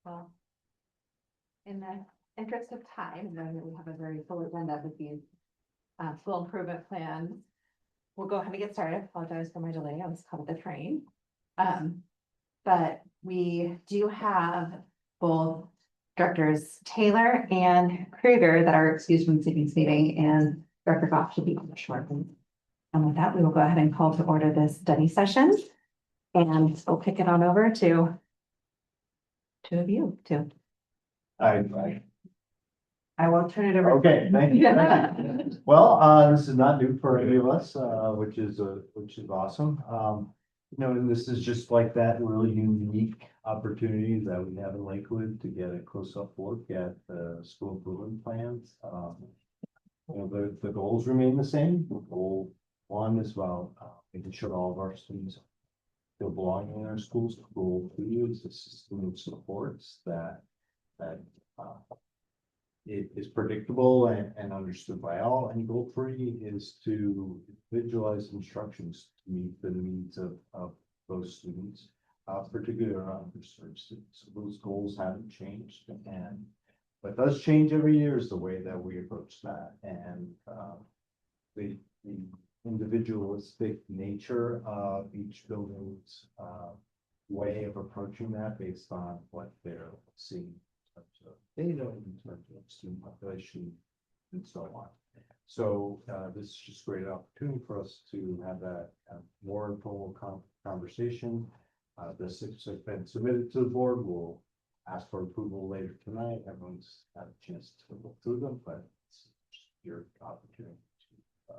Well, in the interest of time, knowing that we have a very full agenda with these school improvement plans, we'll go ahead and get started. I apologize for my delay. I was caught at the train. But we do have both Directors Taylor and Kruger that are excused from this evening's meeting, and Director Goff should be on the short one. And with that, we will go ahead and call to order this study session. And we'll kick it on over to two of you too. I will turn it over. Okay, thank you. Thank you. Well, this is not new for any of us, which is awesome. And this is just like that really unique opportunity that we have in Lakewood to get a close-up look at the school improvement plans. The goals remain the same. Goal one is about making sure all of our students feel belonging in our schools. Goal two is the system of supports that it is predictable and understood by all. And goal three is to individualize instructions to meet the needs of those students, particularly around underserved students. So those goals haven't changed, and what does change every year is the way that we approach that, and the individualistic nature of each building's way of approaching that based on what they're seeing in terms of data, in terms of student population, and so on. So this is just a great opportunity for us to have that more informal conversation. The six have been submitted to the board. We'll ask for approval later tonight. Everyone's had a chance to look through them, but it's your opportunity to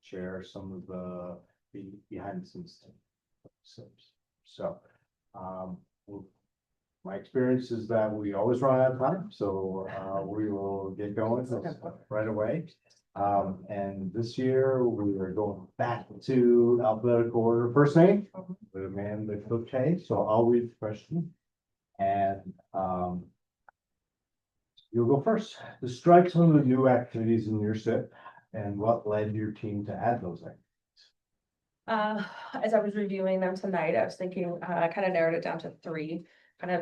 share some of the behind the scenes things. So my experience is that we always run out of time, so we will get going right away. And this year we are going back to alphabetical order first name with Amanda Cote. So I'll read the question, and you'll go first. Describe some of the new activities in your SIP and what led your team to add those activities. As I was reviewing them tonight, I was thinking, I kind of narrowed it down to three. Kind of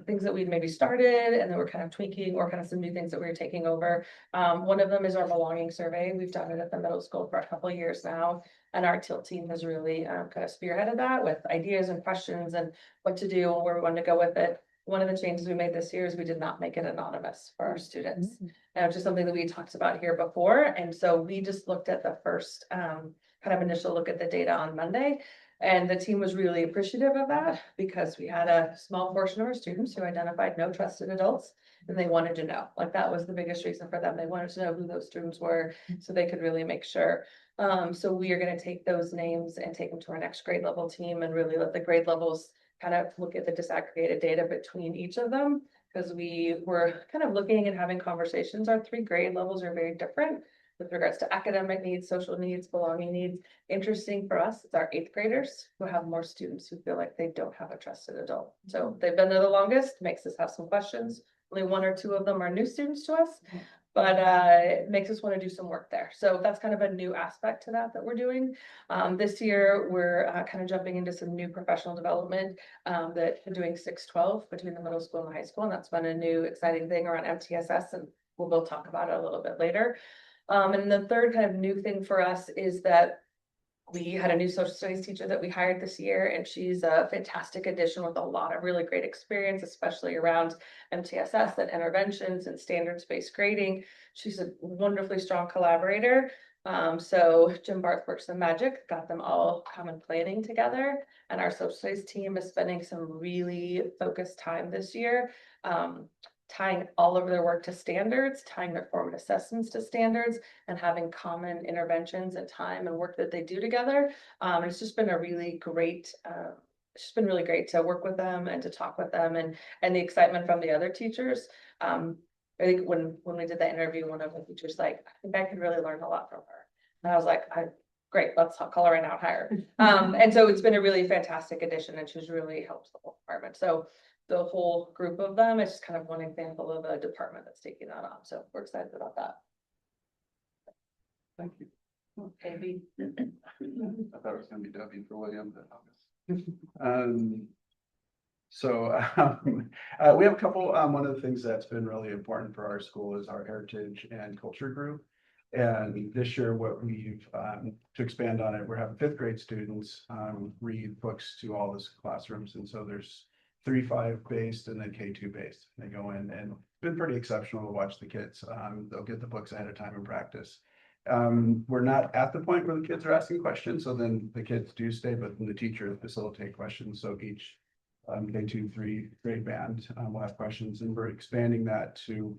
things that we'd maybe started and then we're kind of tweaking, or kind of some new things that we were taking over. One of them is our belonging survey. We've done it at the middle school for a couple of years now, and our TILT team has really kind of spearheaded that with ideas and questions and what to do and where we want to go with it. One of the changes we made this year is we did not make it anonymous for our students. And it was just something that we talked about here before. And so we just looked at the first kind of initial look at the data on Monday. And the team was really appreciative of that because we had a small portion of our students who identified no trusted adults, and they wanted to know. Like, that was the biggest reason for them. They wanted to know who those students were so they could really make sure. So we are going to take those names and take them to our next grade level team and really let the grade levels kind of look at the disaggregated data between each of them, because we were kind of looking and having conversations. Our three grade levels are very different with regards to academic needs, social needs, belonging needs. Interesting for us, it's our 8th graders who have more students who feel like they don't have a trusted adult. So they've been there the longest, makes us have some questions. Only 1 or 2 of them are new students to us, but it makes us want to do some work there. So that's kind of a new aspect to that we're doing. This year, we're kind of jumping into some new professional development that we're doing 6-12 between the middle school and the high school. And that's been a new exciting thing around MTSS, and we'll both talk about it a little bit later. And the third kind of new thing for us is that we had a new social studies teacher that we hired this year, and she's a fantastic addition with a lot of really great experience, especially around MTSS and interventions and standards-based grading. She's a wonderfully strong collaborator. So Jim Barth works the magic, got them all common planning together, and our social studies team is spending some really focused time this year, tying all of their work to standards, tying their formative assessments to standards, and having common interventions and time and work that they do together. It's just been a really great, it's just been really great to work with them and to talk with them, and the excitement from the other teachers. I think when we did that interview, one of the teachers like, I think I could really learn a lot from her. And I was like, great, let's call her right now and hire her. And so it's been a really fantastic addition, and she's really helped the whole department. So the whole group of them is just kind of one example of a department that's taking that on. So we're excited about that. Thank you. Okay, I thought it was going to be Debbie for William, but So we have a couple, one of the things that's been really important for our school is our heritage and culture group. And this year, what we've, to expand on it, we're having fifth grade students read books to all the classrooms. And so there's 3-5 based and then K2 based. They go in and it's been pretty exceptional to watch the kids. They'll get the books ahead of time in practice. We're not at the point where the kids are asking questions, so then the kids do stay, but then the teachers facilitate questions. So each K2, 3 grade band will have questions, and we're expanding that to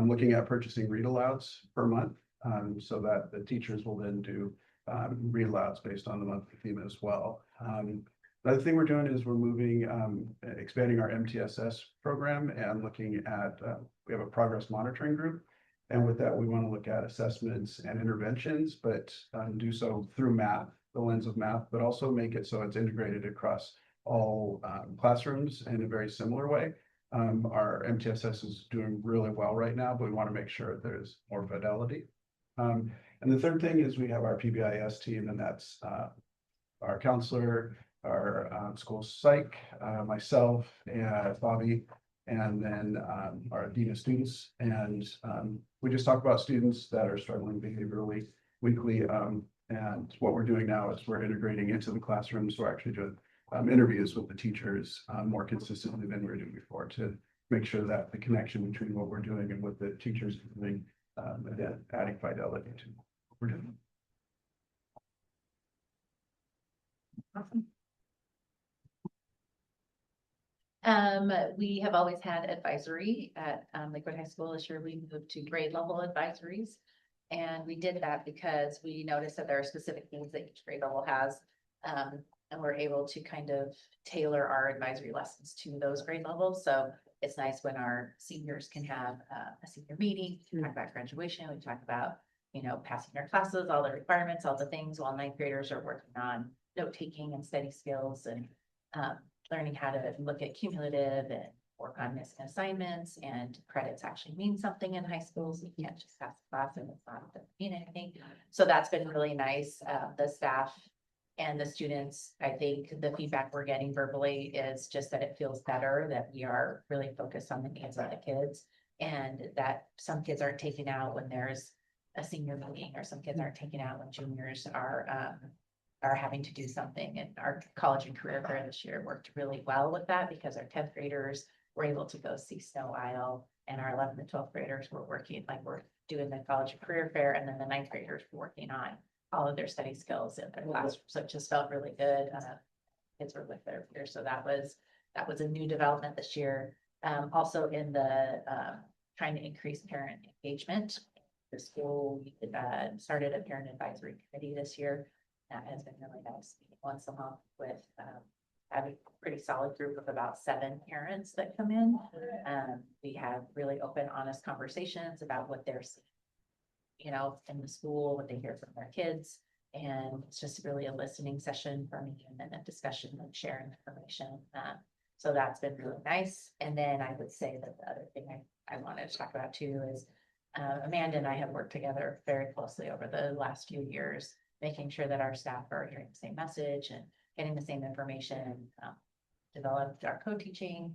looking at purchasing read alouds per month, so that the teachers will then do read alouds based on the monthly theme as well. Another thing we're doing is we're moving, expanding our MTSS program and looking at, we have a progress monitoring group. And with that, we want to look at assessments and interventions, but do so through math, the lens of math, but also make it so it's integrated across all classrooms in a very similar way. Our MTSS is doing really well right now, but we want to make sure there's more fidelity. And the third thing is we have our PBIS team, and that's our counselor, our school psych, myself, and Bobby, and then our dean of students. And we just talk about students that are struggling behaviorally weekly. And what we're doing now is we're integrating into the classrooms. We're actually doing interviews with the teachers more consistently than we were doing before to make sure that the connection between what we're doing and what the teachers are doing, again, adding fidelity to what we're doing. Awesome. We have always had advisory at Lakewood High School. This year we moved to grade level advisories. And we did that because we noticed that there are specific needs that each grade level has. And we're able to kind of tailor our advisory lessons to those grade levels. So it's nice when our seniors can have a senior meeting, we talk about graduation, we talk about, you know, passing their classes, all the requirements, all the things, while ninth graders are working on note taking and study skills and learning how to look at cumulative and work on missing assignments, and credits actually mean something in high schools. You can't just pass the class and it's not doesn't mean anything. So that's been really nice. The staff and the students, I think the feedback we're getting verbally is just that it feels better, that we are really focused on the needs of the kids, and that some kids aren't taken out when there's a senior meeting, or some kids aren't taken out when juniors are having to do something. And our college and career fair this year worked really well with that, because our 10th graders were able to go see Snow Isle, and our 11th and 12th graders were working, like we're doing the college and career fair, and then the 9th graders were working on all of their study skills in their classroom. So it just felt really good. Kids were with their peers. So that was a new development this year. Also in the trying to increase parent engagement. The school started a parent advisory committee this year. That has been really nice, meeting once a month with have a pretty solid group of about 7 parents that come in. We have really open, honest conversations about what they're seeing, you know, in the school, what they hear from their kids. And it's just really a listening session for me, and then a discussion and sharing information. So that's been really nice. And then I would say that the other thing I wanted to talk about too is Amanda and I have worked together very closely over the last few years, making sure that our staff are hearing the same message and getting the same information, developed our co-teaching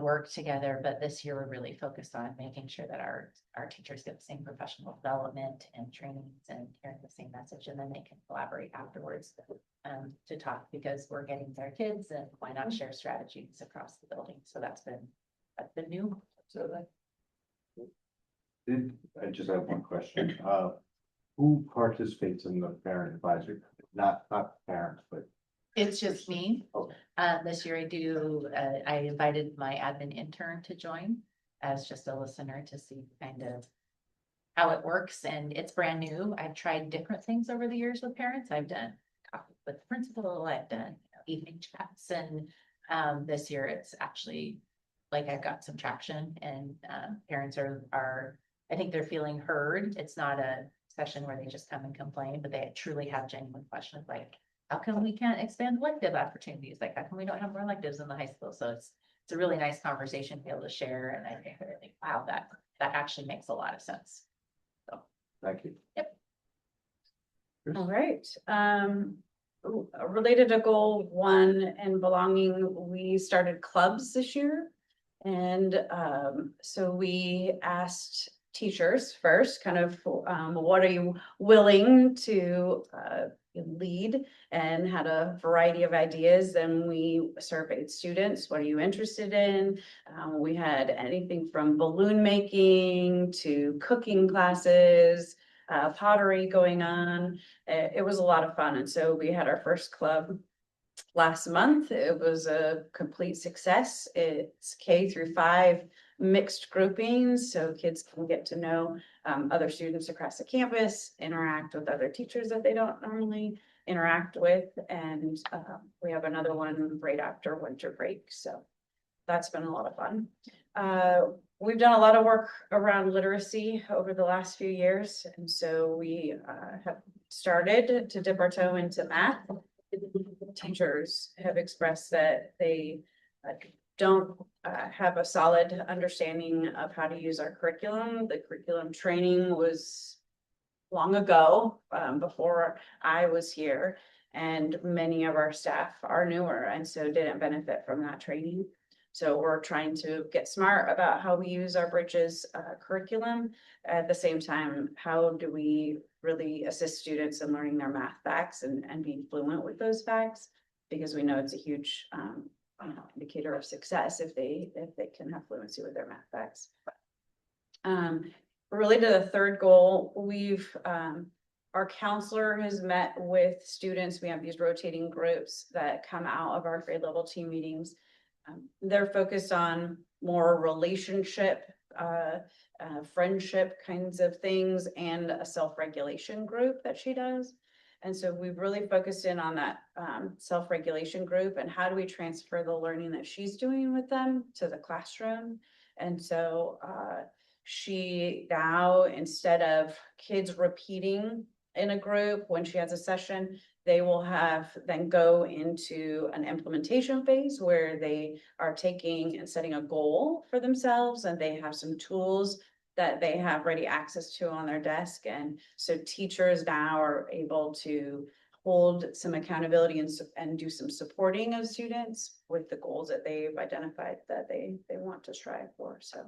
work together. But this year we're really focused on making sure that our teachers get the same professional development and trainings and hearing the same message, and then they can collaborate afterwards to talk, because we're getting their kids, and why not share strategies across the building. So that's been new. So I just have one question. Who participates in the parent advisory? Not parents, but it's just me. Okay. This year I invited my admin intern to join as just a listener to see kind of how it works, and it's brand new. I've tried different things over the years with parents. I've done coffee with the principal, I've done evening chats, and this year it's actually like I've got some traction, and parents are I think they're feeling heard. It's not a session where they just come and complain, but they truly have genuine questions like, how come we can't expand elective opportunities? Like, how come we don't have more electives in the high school? So it's a really nice conversation to be able to share. And I think they're like, wow, that actually makes a lot of sense. thank you. All right. related to goal 1 and belonging, we started clubs this year. And so we asked teachers first, kind of, what are you willing to lead, and had a variety of ideas. Then we surveyed students, what are you interested in? We had anything from balloon making to cooking classes, pottery going on. It was a lot of fun. And so we had our first club last month. It was a complete success. It's K-5 mixed groupings, so kids can get to know other students across the campus, interact with other teachers that they don't normally interact with, and we have another one right after winter break, so that's been a lot of fun. We've done a lot of work around literacy over the last few years, and so we have started to dip our toe into math. Teachers have expressed that they don't have a solid understanding of how to use our curriculum. The curriculum training was long ago, before I was here, and many of our staff are newer and so didn't benefit from that training. So we're trying to get smart about how we use our Bridges curriculum. At the same time, how do we really assist students in learning their math facts and being fluent with those facts? Because we know it's a huge indicator of success if they can have fluency with their math facts. Related to the third goal, we've our counselor has met with students. We have these rotating groups that come out of our grade level team meetings. They're focused on more relationship, friendship kinds of things, and a self-regulation group that she does. And so we've really focused in on that self-regulation group and how do we transfer the learning that she's doing with them to the classroom. And so she now, instead of kids repeating in a group when she has a session, they will have then go into an implementation phase where they are taking and setting a goal for themselves, and they have some tools that they have ready access to on their desk. And so teachers now are able to hold some accountability and do some supporting of students with the goals that they've identified that they want to strive for. So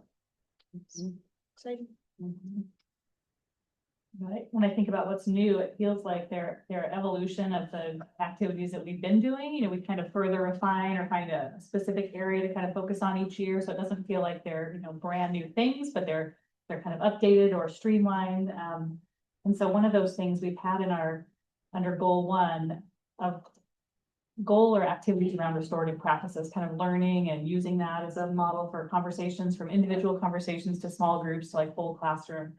it's exciting. Right. When I think about what's new, it feels like they're evolution of the activities that we've been doing. You know, we kind of further refine or find a specific area to kind of focus on each year. So it doesn't feel like they're, you know, brand new things, but they're kind of updated or streamlined. And so one of those things we've had in our, under goal 1 of goal or activities around restorative practices, kind of learning and using that as a model for conversations, from individual conversations to small groups to like whole classroom.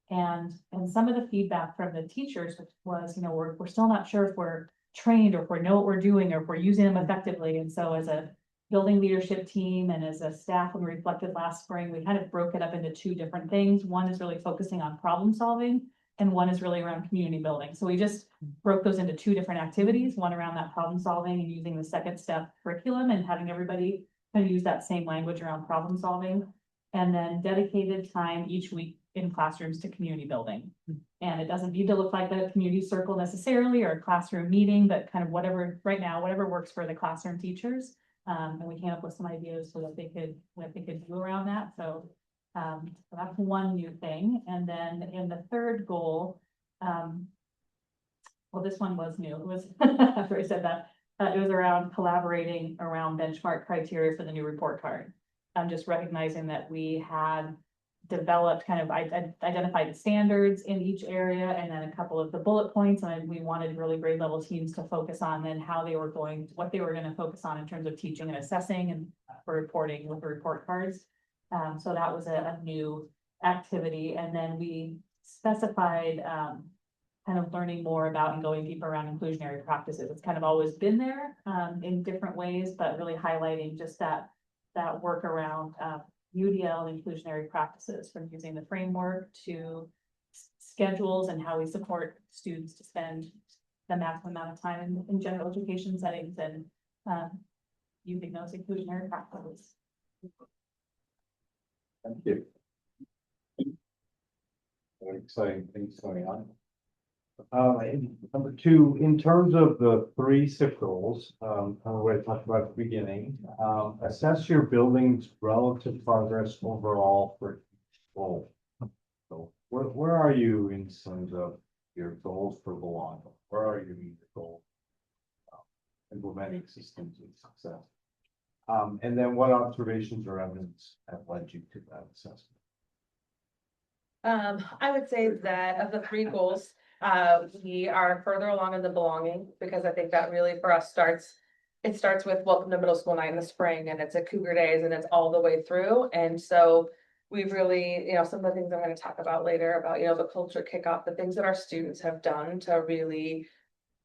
And some of the feedback from the teachers was, you know, we're still not sure if we're trained or if we know what we're doing or if we're using them effectively. And so as a building leadership team and as a staff, when we reflected last spring, we kind of broke it up into 2 different things. One is really focusing on problem solving, and one is really around community building. So we just broke those into 2 different activities, one around that problem solving and using the second step curriculum and having everybody kind of use that same language around problem solving. And then dedicated time each week in classrooms to community building. And it doesn't need to look like a community circle necessarily or a classroom meeting, but kind of whatever right now, whatever works for the classroom teachers. And we came up with some ideas so that they could do around that. So that's one new thing. And then in the third goal, well, this one was new. It was after I said that, it was around collaborating around benchmark criteria for the new report card. I'm just recognizing that we had developed kind of identified standards in each area and then a couple of the bullet points, and we wanted really grade level teams to focus on then how they were going, what they were going to focus on in terms of teaching and assessing and for reporting with the report cards. So that was a new activity. And then we specified kind of learning more about and going deeper around inclusionary practices. It's kind of always been there in different ways, but really highlighting just that work around UDL and inclusionary practices, from using the framework to schedules and how we support students to spend the maximum amount of time in general education settings and using those inclusionary practices. Thank you. What exciting things going on. Number two, in terms of the three SIP goals, what I talked about at the beginning, assess your building's relative progress overall for each goal. So where are you in terms of your goals for belonging? Where are you in the goal? Implementing systems of success. And then what observations or evidence have led you to that assessment? I would say that of the three goals, we are further along in the belonging, because I think that really for us it starts with welcome to middle school night in the spring, and it's a Cougar Days, and it's all the way through. And so we've really, some of the things I'm going to talk about later about, the culture kickoff, the things that our students have done to really,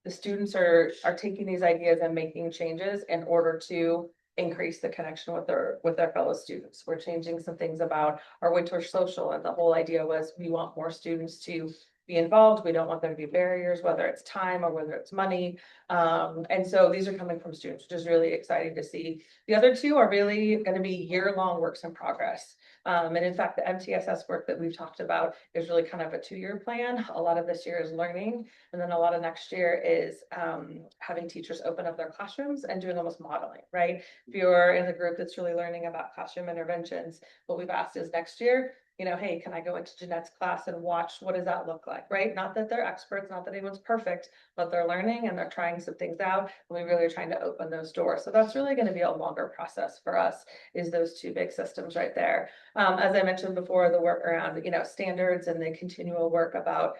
the students are taking these ideas and making changes in order to increase the connection with their fellow students. We're changing some things about our winter social, and the whole idea was we want more students to be involved. We don't want there to be barriers, whether it's time or whether it's money. And so these are coming from students, which is really exciting to see. The other two are really going to be year-long works in progress. And in fact, the MTSS work that we've talked about is really kind of a 2-year plan. A lot of this year is learning, and then a lot of next year is having teachers open up their classrooms and doing almost modeling, right? If you're in the group that's really learning about classroom interventions, what we've asked is next year, hey, can I go into Jeanette's class and watch, what does that look like, right? Not that they're experts, not that anyone's perfect, but they're learning and they're trying some things out. And we really are trying to open those doors. So that's really going to be a longer process for us, is those two big systems right there. As I mentioned before, the work around, standards and the continual work about,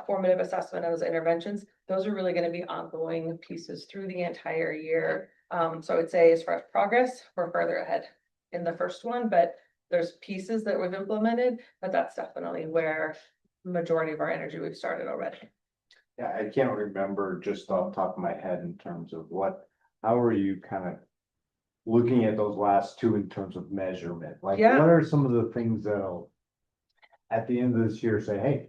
formative assessment of those interventions, those are really going to be ongoing pieces through the entire year. So I would say as far as progress, we're further ahead in the first one, but there's pieces that we've implemented, but that's definitely where majority of our energy we've started already. Yeah, I can't remember just off the top of my head in terms of how are you kind of looking at those last two in terms of measurement? Like, Yeah. what are some of the things that'll, at the end of this year, say, hey,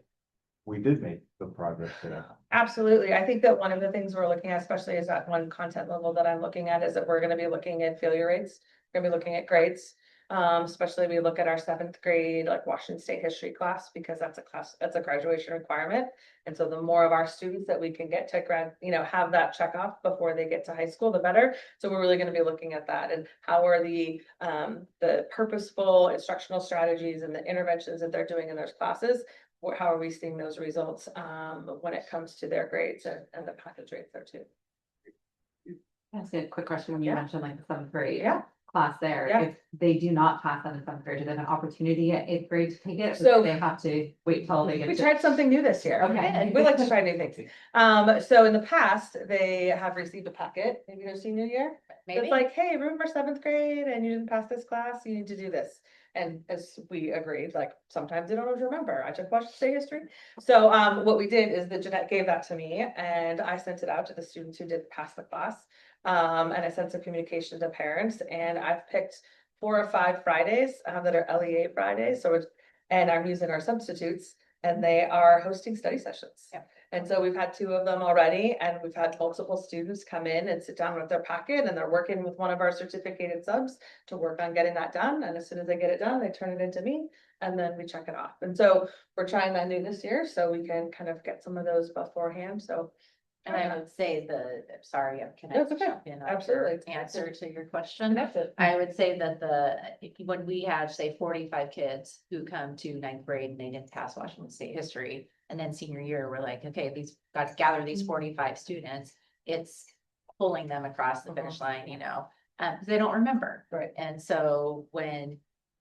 we did make the progress today? Absolutely. I think that one of the things we're looking at, especially is that one content level that I'm looking at, is that we're going to be looking at failure rates. We're going to be looking at grades. Especially we look at our 7th grade, like Washington State history class, because that's a graduation requirement. And so the more of our students that we can get to have that check off before they get to high school, the better. So we're really going to be looking at that, and how are the purposeful instructional strategies and the interventions that they're doing in those classes. How are we seeing those results when it comes to their grades and the package rates there too? That's a quick question when you Yeah. mentioned like the 7th grade. Yeah. Class there. Yeah. If they do not pass that in 7th grade, do they have an opportunity at 8th grade to take it? Or So- do they have to wait till they get We to? tried something new this year. Okay. We like to try new things. So in the past, they have received a packet, maybe their senior year. Maybe. It's like, hey, remember 7th grade and you didn't pass this class, you need to do this. And as we agreed, like sometimes they don't always remember. I took Washington State history. So what we did is that Jeanette gave that to me and I sent it out to the students who did pass the class. And I sent some communication to parents, and I've picked 4 or 5 Fridays that are LEA Fridays. And I'm using our substitutes, and they are hosting study sessions. Yeah. And so we've had 2 of them already, and we've had multiple students come in and sit down with their packet, and they're working with one of our certificated subs to work on getting that done. And as soon as they get it done, they turn it into me, and then we check it off. And so we're trying that new this year, so we can kind of get some of those beforehand. So. And I would say sorry, can I That's okay. jump in on your Absolutely. answer to your question? That's it. I would say that when we had, say, 45 kids who come to 9th grade and they didn't pass Washington State history, and then senior year, we're like, okay, got to gather these 45 students. It's pulling them across the finish line, they don't remember. Right. And so when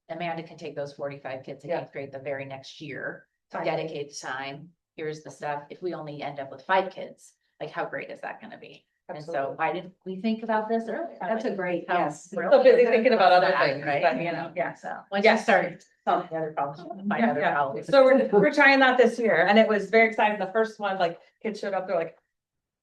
Amanda can take those 45 kids in Yeah. 8th grade the very next year, Time. dedicate time, here's the stuff. If we only end up with 5 kids, like how great is that going to be? And so Absolutely. why didn't we think about this earlier? That's a great, How yes. thrilled So busy we're thinking about other that, things, right? but, Yeah, so once Yeah. you start solving the other problems, you find other Yeah. problems. So we're trying that this year, and it was very exciting. The first one, like kids showed up, they're like,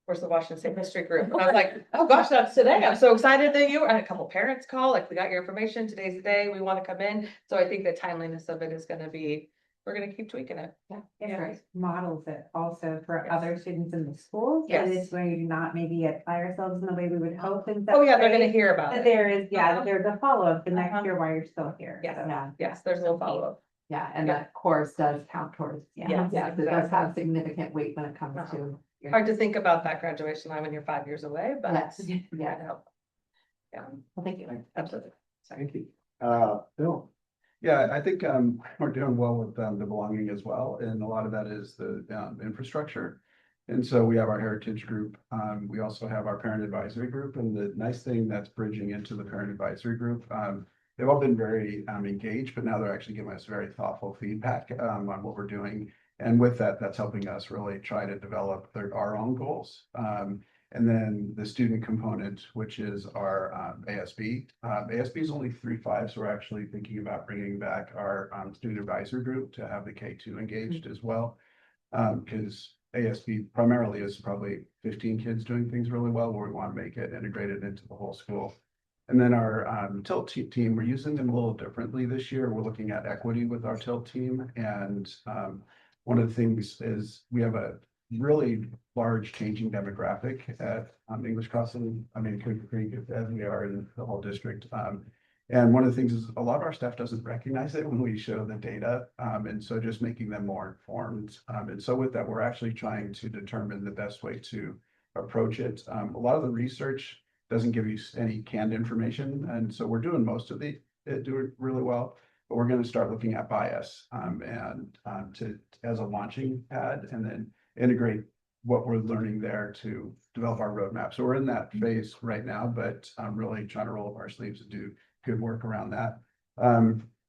where's the Washington State history group? And I was like, oh gosh, that's today. I'm so excited that you, and a couple parents call, like, we got your information. Today's the day. We want to come in. So I think the timeliness of it is going to be, we're going to keep tweaking it. It models it also for Yes. other students in the schools. Yes. That it's going to not maybe apply ourselves in the way we would hope in. Oh yeah, they're seventh going to grade, hear about That it. there is, Uh-huh. there's a follow-up the next Uh-huh. year while you're still here. Yes. So, Yes, there's a little follow-up. Yeah, and Yeah. that course does count towards, Yeah. Yes, yes, it does exactly. have significant weight when it comes Uh-huh. to. your- Hard to think about that graduation line when you're 5 years away, but. Yes, I yeah, know. Yeah, well, thank you. absolutely. Thank you. Bill? Yeah, I think we're doing well with the belonging as well, and a lot of that is the infrastructure. And so we have our heritage group. We also have our parent advisory group, and the nice thing that's bridging into the parent advisory group. They've all been very engaged, but now they're actually giving us very thoughtful feedback on what we're doing. And with that, that's helping us really try to develop our own goals. And then the student component, which is our ASB. ASB is only 3-5, so we're actually thinking about bringing back our student advisory group to have the K2 engaged as well. Because ASB primarily is probably 15 kids doing things really well, where we want to make it integrated into the whole school. And then our tilt team, we're using them a little differently this year. We're looking at equity with our tilt team. And one of the things is we have a really large changing demographic at English Crossing. I mean, Cooper Creek, as we are in the whole district. And one of the things is a lot of our staff doesn't recognize it when we show the data. And so just making them more informed. And so with that, we're actually trying to determine the best way to approach it. A lot of the research doesn't give you any canned information. And so we're doing most of it really well. But we're going to start looking at bias and to as a launching pad, and then integrate what we're learning there to develop our roadmap. So we're in that phase right now, but I'm really trying to roll up our sleeves and do good work around that.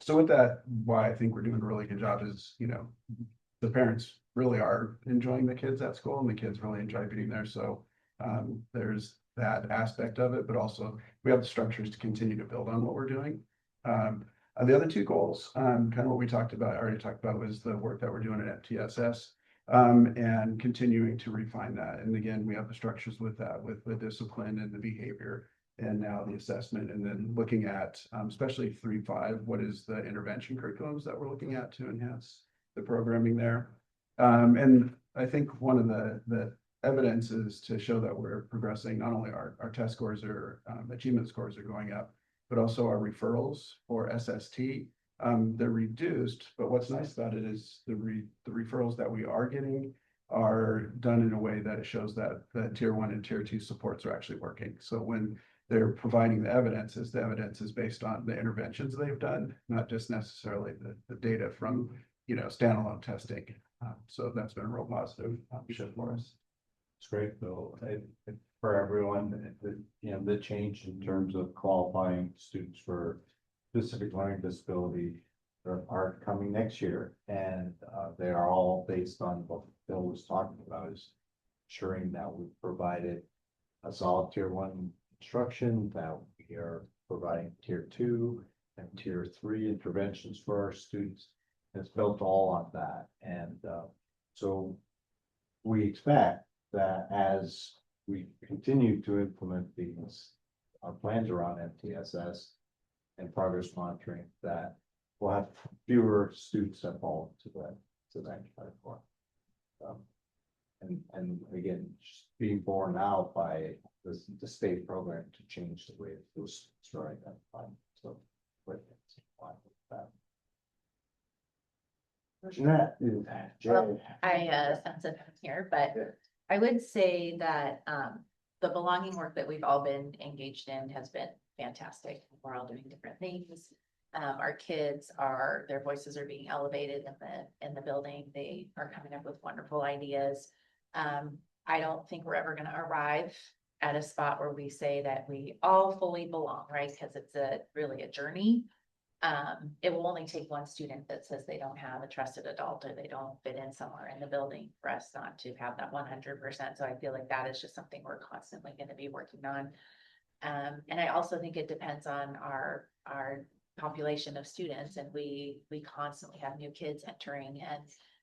So with that, why I think we're doing a really good job is, the parents really are enjoying the kids at school, and the kids really enjoy being there. So there's that aspect of it, but also we have the structures to continue to build on what we're doing. The other two goals, kind of what we talked about, I already talked about, was the work that we're doing at FTSS. And continuing to refine that. And again, we have the structures with that, with the discipline and the behavior, and now the assessment, and then looking at, especially 3-5, what is the intervention curriculums that we're looking at to enhance the programming there. And I think one of the evidence is to show that we're progressing, not only our test scores or achievement scores are going up, but also our referrals for SST. They're reduced, but what's nice about it is the referrals that we are getting are done in a way that it shows that the tier 1 and tier 2 supports are actually working. So when they're providing the evidence is based on the interventions they've done, not just necessarily the data from, standalone testing. So that's been a real positive shift for us. It's great, Bill. For everyone, the change in terms of qualifying students for specific learning disability are coming next year, and they are all based on what Bill was talking about, is ensuring that we've provided a solid tier 1 instruction, that we are providing tier 2 and tier 3 interventions for our students. And it's built all on that, and so we expect that as we continue to implement these, our plans around MTSS and progress monitoring, that we'll have fewer students that fall to that category. And again, just being borne out by the state program to change the way those students are identified. So, with that. Jeanette, Jay. Well, I sense it here, but I would say that the belonging work that we've all been engaged in has been fantastic. We're all doing different things. Our kids their voices are being elevated in the building. They are coming up with wonderful ideas. I don't think we're ever going to arrive at a spot where we say that we all fully belong, right? Because it's really a journey. It will only take one student that says they don't have a trusted adult, or they don't fit in somewhere in the building, for us not to have that 100%. So I feel like that is just something we're constantly going to be working on. And I also think it depends on our population of students, and we constantly have new kids entering and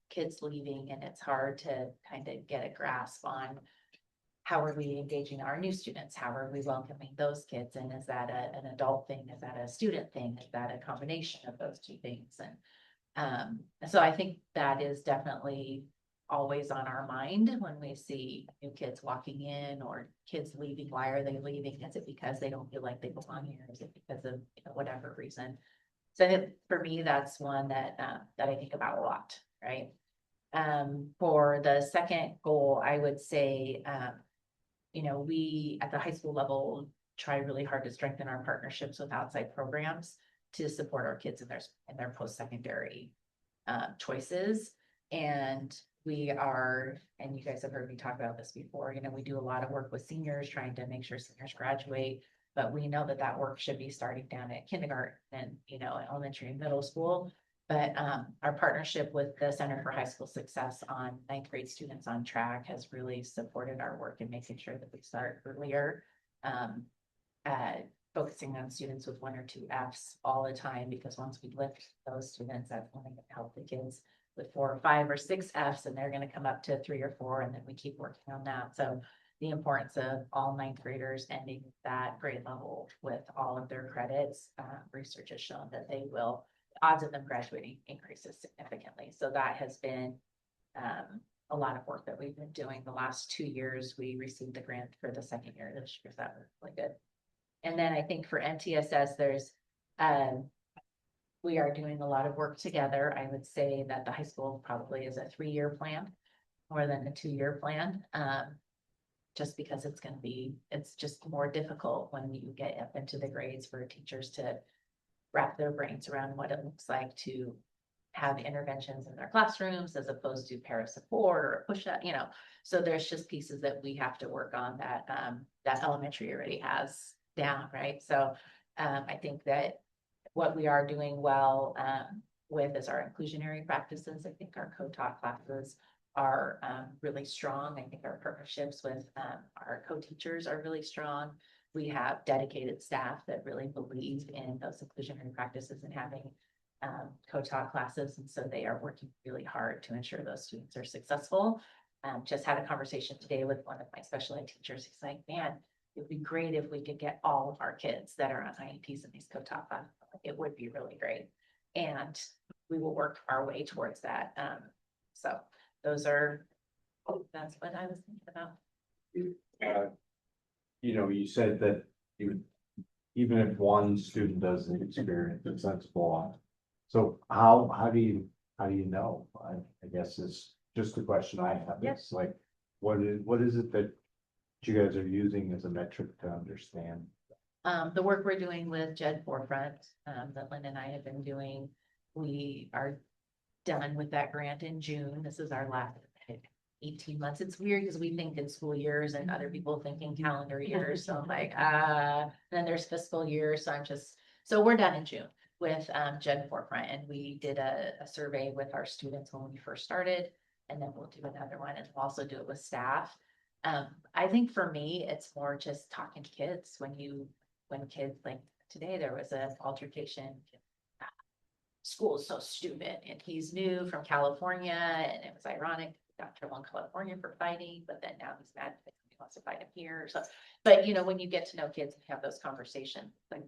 kids leaving, and it's hard to kind of get a grasp on how are we engaging our new students? How are we welcoming those kids? And is that an adult thing? Is that a student thing? Is that a combination of those two things? And so I think that is definitely always on our mind when we see new kids walking in or kids leaving. Why are they leaving? Is it because they don't feel like they belong here? Is it because of whatever reason? So I think for me, that's one that, that I think about a lot, right? For the second goal, I would say, we at the high school level try really hard to strengthen our partnerships with outside programs to support our kids in their post-secondary choices. And we are, and you guys have heard me talk about this before, we do a lot of work with seniors, trying to make sure seniors graduate. But we know that that work should be starting down at kindergarten and, elementary and middle school. But our partnership with the Center for High School Success on ninth grade students on track has really supported our work in making sure that we start earlier. Focusing on students with 1 or 2 Fs all the time, because once we lift those students, that's only going to help the kids with 4 or 5 or 6 Fs, and they're going to come up to 3 or 4, and then we keep working on that. So the importance of all ninth graders ending that grade level with all of their credits, research has shown that odds of them graduating increases significantly. So that has been a lot of work that we've been doing the last 2 years. We received the grant for the second year this year. That was really good. And then I think for MTSS, we are doing a lot of work together. I would say that the high school probably is a 3-year plan more than a 2-year plan. Just because it's just more difficult when you get up into the grades for teachers to wrap their brains around what it looks like to have interventions in their classrooms as opposed to para support or a push up, so there's just pieces that we have to work on that elementary already has down, right? So I think that what we are doing well with is our inclusionary practices. I think our co-taught classes are really strong. I think our partnerships with our co-teachers are really strong. We have dedicated staff that really believe in those inclusionary practices and having co-taught classes. And so they are working really hard to ensure those students are successful. Just had a conversation today with one of my special ed teachers. He's like, man, it'd be great if we could get all of our kids that are on IEPs in these co-taught classes. It would be really great. And we will work our way towards that. So that's what I was thinking about. You said that even if one student doesn't experience a sensible. So how do you know? I guess is just the question I have. Yep. It's like, what is it that you guys are using as a metric to understand? The work we're doing with JED Forefront, that Lynn and I have been doing, we are done with that grant in June. This is our last 18 months. It's weird because we think in school years and other people think in calendar years. So I'm like, then there's fiscal years. So we're done in June with JED Forefront, and we did a survey with our students when we first started, and then we'll do another one, and we'll also do it with staff. I think for me, it's more just talking to kids when kids, like today, there was an altercation. School is so stupid, and he's new from California, and it was ironic. He got in trouble in California for fighting, but then now he's mad because he wants to fight him here. So, but when you get to know kids and have those conversations, like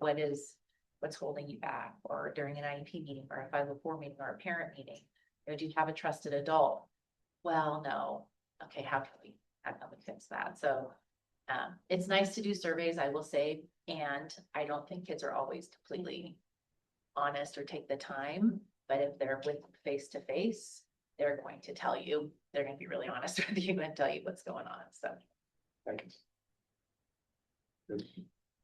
what's holding you back, or during an IEP meeting, or a 504 meeting, or a parent meeting, do you have a trusted adult? Well, no. Okay, how can we fix that? So it's nice to do surveys, I will say, and I don't think kids are always completely honest or take the time, but if they're with face to face, they're going to tell you, they're going to be really honest with you and tell you what's going on. So Thank you.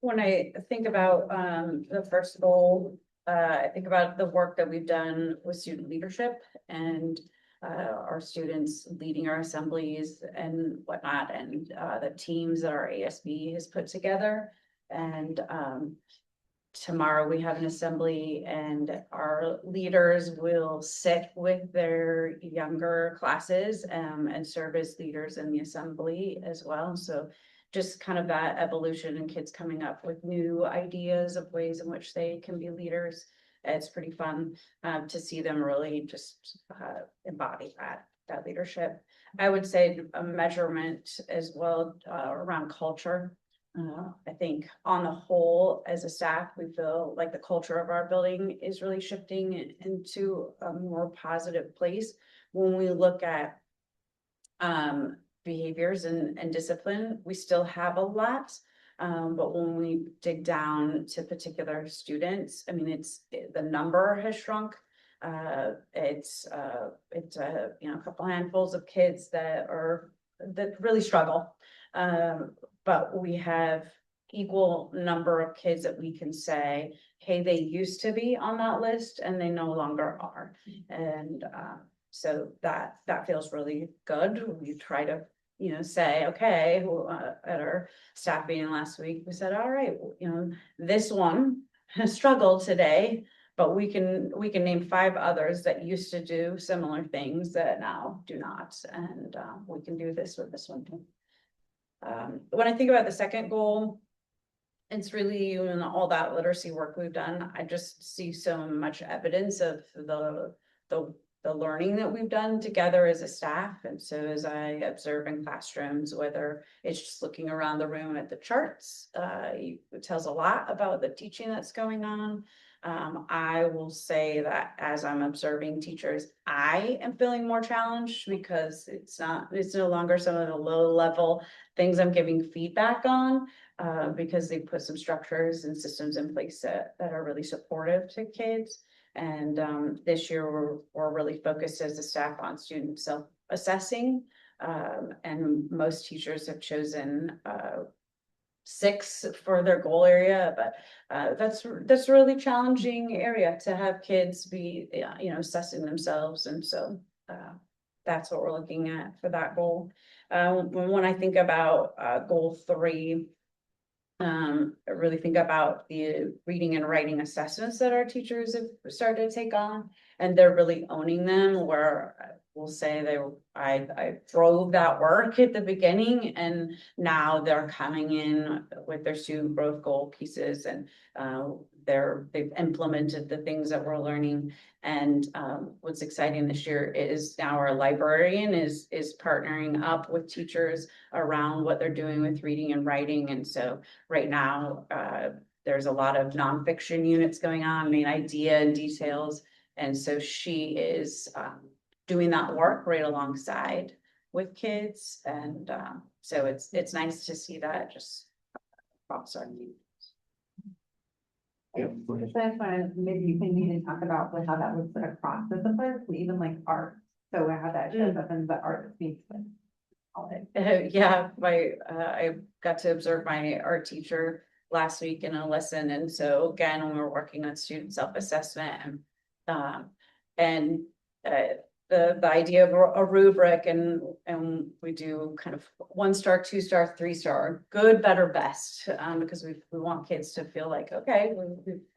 When I think about the first goal, I think about the work that we've done with student leadership and our students leading our assemblies and whatnot, and the teams that our ASB has put together. And tomorrow we have an assembly, and our leaders will sit with their younger classes and serve as leaders in the assembly as well. So just kind of that evolution and kids coming up with new ideas of ways in which they can be leaders. It's pretty fun to see them really just embody that leadership. I would say a measurement as well around culture. I think on the whole, as a staff, we feel like the culture of our building is really shifting into a more positive place. When we look at behaviors and discipline, we still have a lot. But when we dig down to particular students, I mean, the number has shrunk. It's you know, a couple handfuls of kids that really struggle. But we have equal number of kids that we can say, hey, they used to be on that list and they no longer are. And so that feels really good. We try to, you know, say, okay, at our staff meeting last week, we said, all right, you know, this one has struggled today, but we can name 5 others that used to do similar things that now do not, and we can do this with this one too. When I think about the second goal, it's really in all that literacy work we've done. I just see so much evidence of the learning that we've done together as a staff. And so as I observe in classrooms, whether it's just looking around the room at the charts, it tells a lot about the teaching that's going on. I will say that as I'm observing teachers, I am feeling more challenged because it's no longer some of the low level things I'm giving feedback on, because they put some structures and systems in place that are really supportive to kids. And this year we're really focused as a staff on student self-assessing, and most teachers have chosen 6 for their goal area, but that's a really challenging area to have kids be, you know, assessing themselves. And so that's what we're looking at for that goal. When I think about goal 3, I really think about the reading and writing assessments that our teachers have started to take on, and they're really owning them, where we'll say I drove that work at the beginning, and now they're coming in with their student growth goal pieces, and they've implemented the things that we're learning. And what's exciting this year is now our librarian is partnering up with teachers around what they're doing with reading and writing. And so right now, there's a lot of nonfiction units going on, I mean, idea and details. And so she is doing that work right alongside with kids. And so it's nice to see that just across our team. Yeah. That's why maybe you can even talk about like how that looks across disciplines, even like art. So how that shows up in the art speaks. Yeah, I got to observe my art teacher last week in a lesson. And so again, when we're working on student self-assessment and the idea of a rubric, and we do kind of 1-star, 2-star, 3-star, good, better, best, because we want kids to feel like, okay,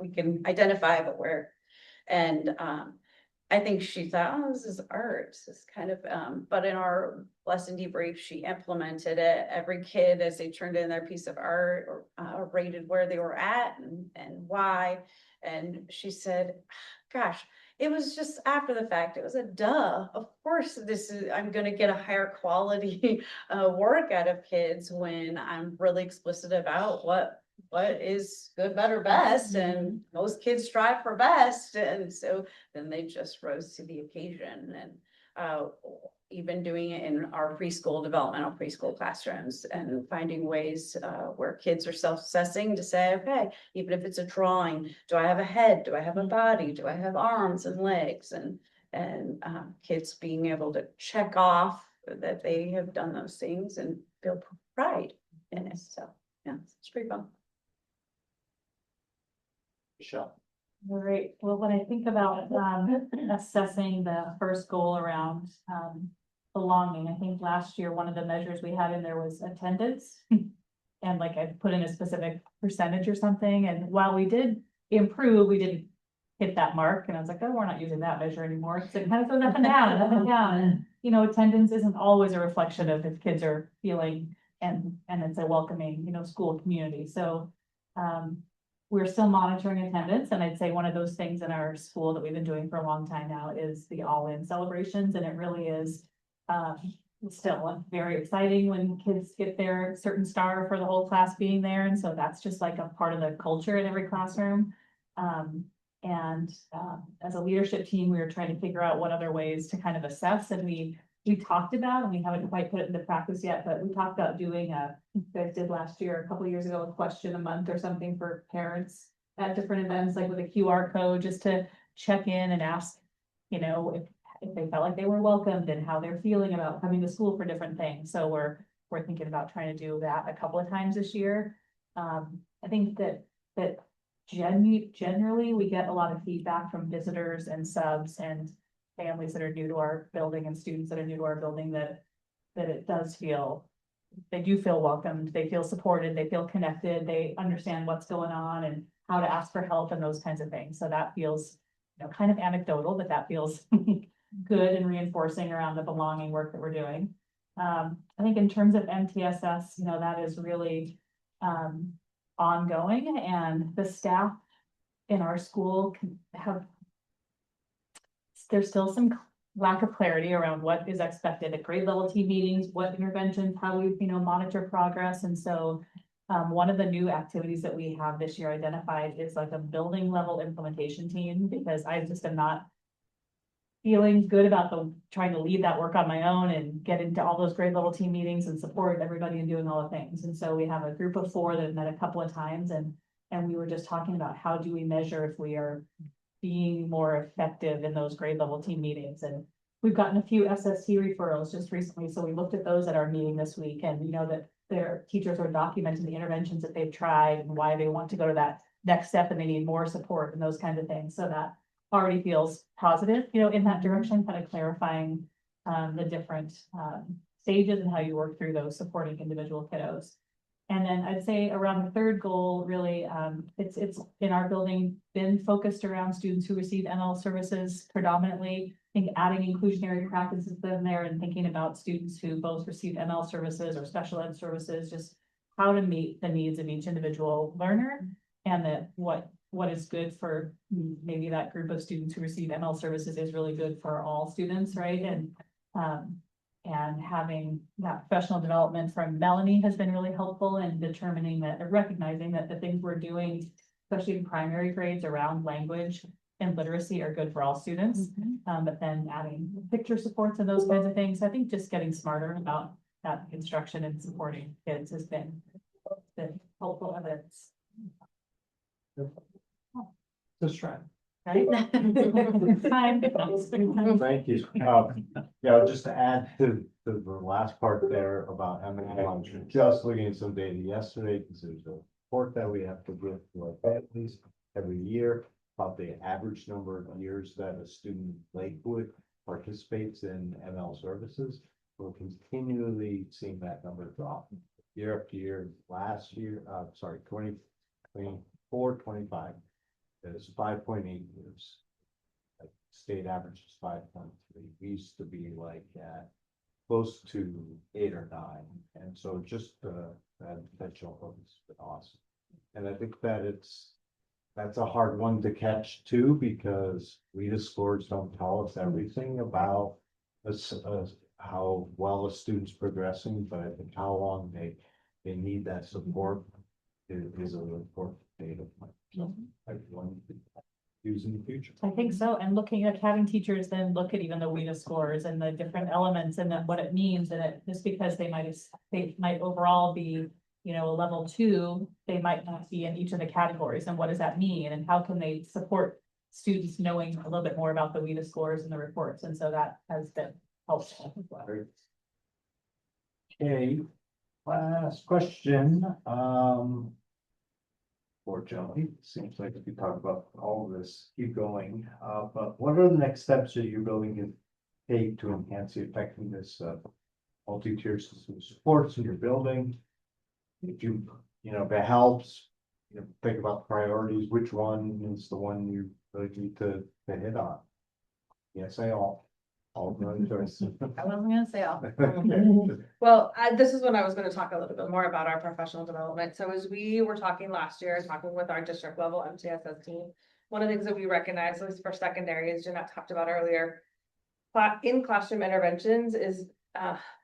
we can identify, but where, and I think she thought, oh, this is art, this is kind of, but in our lesson debrief, she implemented it. Every kid, as they turned in their piece of art, or rated where they were at and why, and she said, gosh, it was just after the fact, it was a duh. Of course, I'm gonna get a higher quality work out of kids when I'm really explicit about what is good, better, best, and most kids strive for best. And so then they just rose to the occasion. And even doing it in our developmental preschool classrooms, and finding ways where kids are self-assessing to say, okay, even if it's a drawing, do I have a head? Do I have a body? Do I have arms and legs? And kids being able to check off that they have done those things and feel pride in it. So yeah, it's pretty fun. Michelle. All right, well, when I think about assessing the first goal around belonging, I think last year, one of the measures we had in there was attendance. And like I put in a specific percentage or something, and while we did improve, we didn't hit that mark. And I was like, oh, we're not using that measure anymore. So it kind of goes up and down and up and down. And, you know, attendance isn't always a reflection of if kids are feeling and it's a welcoming, you know, school community. So we're still monitoring attendance, and I'd say one of those things in our school that we've been doing for a long time now is the all-in celebrations, and it really is still very exciting when kids get their certain star for the whole class being there, and so that's just like a part of the culture in every classroom. As a leadership team, we were trying to figure out what other ways to kind of assess, and we we talked about, and we haven't quite put it into practice yet, but we talked about doing you guys did last year, a couple years ago, a question a month or something for parents at different events, like with a QR code, just to check in and ask, you know, if they felt like they were welcomed and how they're feeling about coming to school for different things. So we're thinking about trying to do that a couple of times this year. I think that generally, we get a lot of feedback from visitors and subs and families that are new to our building and students that are new to our building, that it does feel, they do feel welcomed, they feel supported, they feel connected, they understand what's going on and how to ask for help and those kinds of things. So that feels, you know, kind of anecdotal, but that feels good and reinforcing around the belonging work that we're doing. I think in terms of MTSS, you know, that is really ongoing, and the staff in our school can have, there's still some lack of clarity around what is expected at grade level team meetings, what interventions, how we, you know, monitor progress. And so one of the new activities that we have this year identified is like a building level implementation team, because I just am not feeling good about trying to lead that work on my own and get into all those grade level team meetings and support everybody and doing all the things. And so we have a group of 4 that have met a couple of times, and we were just talking about how do we measure if we are being more effective in those grade level team meetings. And we've gotten a few SST referrals just recently. So we looked at those at our meeting this week, and you know that their teachers are documenting the interventions that they've tried and why they want to go to that next step and they need more support and those kinds of things. So that already feels positive, you know, in that direction, kind of clarifying the different stages and how you work through those supporting individual kiddos. And then I'd say around the third goal, really, it's in our building been focused around students who receive ML services predominantly. I think adding inclusionary practices in there and thinking about students who both receive ML services or special ed services, just how to meet the needs of each individual learner, and that what is good for maybe that group of students who receive ML services is really good for all students, right? And having that professional development from Melanie has been really helpful in determining that, or recognizing that the things we're doing, especially in primary grades around language and literacy, are good for all students. But then adding picture supports and those kinds of things, I think just getting smarter about that instruction and supporting kids has been helpful evidence. Just try. Right? Fine. Thank you. Yeah, just to add to the last part there about ML, I'm just looking at some data yesterday, because there's a report that we have to give to our families every year about the average number of years that a student in Lakewood participates in ML services. We're continually seeing that number drop year after year. Last year, 2024, 25. It's 5.8 years. Like state average is 5.3. We used to be like at close to 8 or 9. And so just that potential has been awesome. And I think that that's a hard one to catch too, because WIDA scores don't tell us everything about how well a student's progressing, but I think how long they need that support is an important data point. So everyone could use in the future. I think so, and looking at having teachers then look at even the WIDA scores and the different elements and then what it means, and it just because they might overall be, you know, a level 2, they might not be in each of the categories, and what does that mean, and how can they support students knowing a little bit more about the WIDA scores and the reports, and so that has been helpful as well. Okay, last question. Fortunately, seems like if you talk about all of this, keep going. But what are the next steps that you're building to take to enhance the effectiveness of multi-tiered system supports in your building? If you know, if it helps, you know, think about priorities, which one is the one you really need to hit on? Yes, all the choices. I wasn't gonna say all. Well, this is when I was gonna talk a little bit more about our professional development. So as we were talking last year, talking with our district level MTSS team, one of the things that we recognize, at least for secondary, as Jeanette talked about earlier, in classroom interventions is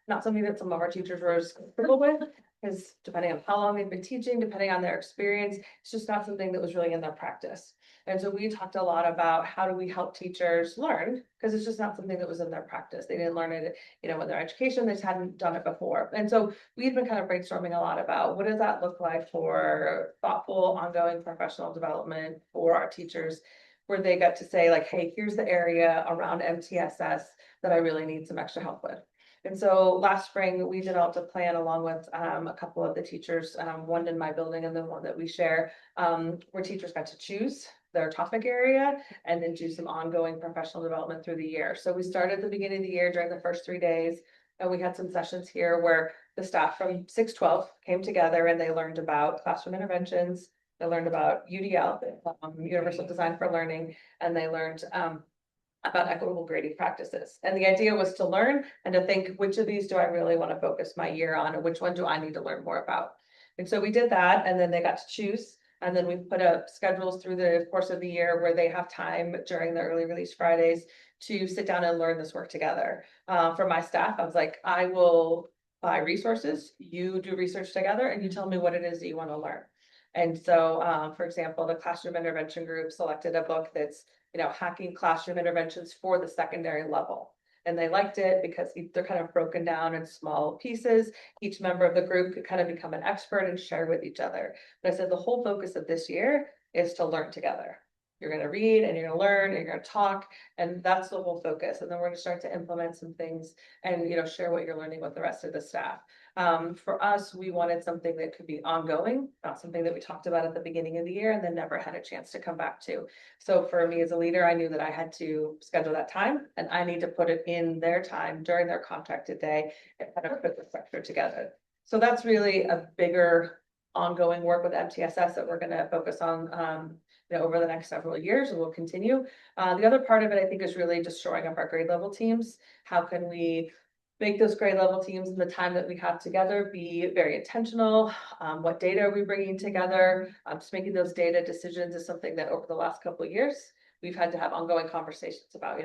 not something that some of our teachers were as comfortable with. Because depending on how long they've been teaching, depending on their experience, it's just not something that was really in their practice. And so we talked a lot about how do we help teachers learn, because it's just not something that was in their practice. They didn't learn it, in their education, they just hadn't done it before. And so we've been kind of brainstorming a lot about what does that look like for thoughtful, ongoing professional development for our teachers, where they got to say like, hey, here's the area around MTSS that I really need some extra help with. And so last spring, we developed a plan along with a couple of the teachers, one in my building and then one that we share, where teachers got to choose their topic area and then do some ongoing professional development through the year. So we started at the beginning of the year during the first 3 days, and we had some sessions here where the staff from 612 came together and they learned about classroom interventions. They learned about UDL, Universal Design for Learning, and they learned about equitable grading practices. And the idea was to learn and to think, which of these do I really want to focus my year on, and which one do I need to learn more about? And so we did that, and then they got to choose. And then we put up schedules through the course of the year where they have time during the early release Fridays to sit down and learn this work together. For my staff, I was like, I will buy resources, you do research together, and you tell me what it is that you want to learn. And so, for example, the classroom intervention group selected a book that's hacking classroom interventions for the secondary level. And they liked it because they're kind of broken down in small pieces. Each member of the group could kind of become an expert and share with each other. But I said the whole focus of this year is to learn together. You're going to read and you're going to learn and you're going to talk, and that's the whole focus. And then we're going to start to implement some things and share what you're learning with the rest of the staff. For us, we wanted something that could be ongoing, not something that we talked about at the beginning of the year and then never had a chance to come back to. So for me as a leader, I knew that I had to schedule that time, and I need to put it in their time during their contracted day and kind of put the structure together. So that's really a bigger ongoing work with MTSS that we're going to focus on over the next several years, and we'll continue. The other part of it, I think, is really just shoring up our grade level teams. How can we make those grade level teams in the time that we have together be very intentional? What data are we bringing together? Just making those data decisions is something that over the last couple of years, we've had to have ongoing conversations about.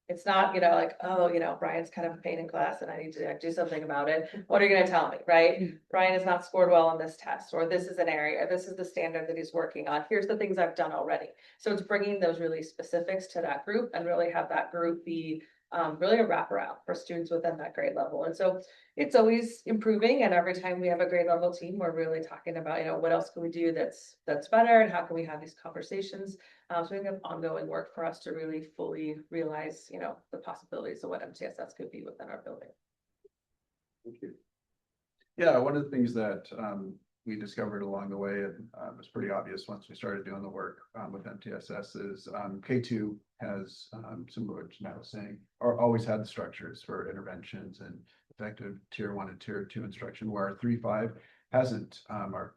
It's not, like, oh, Brian's kind of a pain in class and I need to do something about it. What are you going to tell me, right? Brian has not scored well on this test, or this is an area, this is the standard that he's working on. Here's the things I've done already. So it's bringing those really specifics to that group and really have that group be really a wraparound for students within that grade level. And so it's always improving. And every time we have a grade level team, we're really talking about, what else can we do that's better, and how can we have these conversations? So we have ongoing work for us to really fully realize, the possibilities of what MTSS could be within our building. Thank you. Yeah, one of the things that we discovered along the way, and it was pretty obvious once we started doing the work with MTSS, is K2 has similar to Matt was saying, or always had the structures for interventions and effective tier 1 and tier 2 instruction, where 3-5 hasn't. Our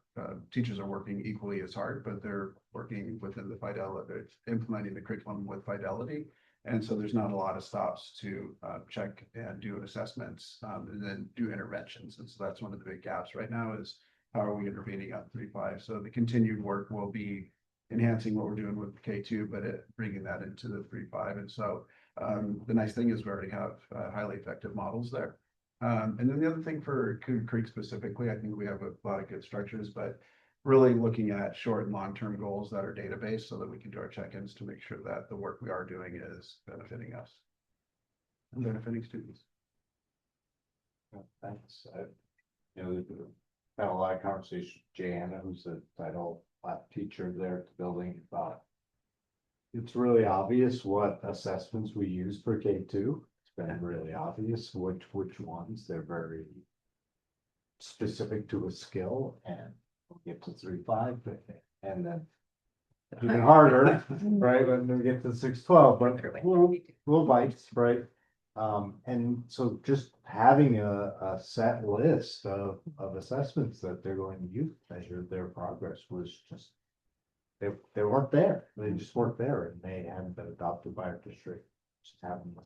teachers are working equally as hard, but they're working within the fidelity, implementing the curriculum with fidelity. And so there's not a lot of stops to check and do assessments and then do interventions. And so that's one of the big gaps right now is how are we intervening on 3-5? So the continued work will be enhancing what we're doing with K2, but bringing that into the 3-5. And so the nice thing is we already have highly effective models there. And then the other thing for Coon Creek specifically, I think we have a lot of good structures, but really looking at short and long-term goals that are data-based so that we can do our check-ins to make sure that the work we are doing is benefiting us and benefiting students. Thanks. We've had a lot of conversation with Jana, who's a title teacher there at the building, about it's really obvious what assessments we use for K2. It's been really obvious which ones. They're very specific to a skill, and we'll get to 3-5 and then even harder, right, when we get to 6-12, but little bites, right? And so just having a set list of assessments that they're going to use to measure their progress was just, they weren't there. They just weren't there, and they hadn't been adopted by our district. Just haven't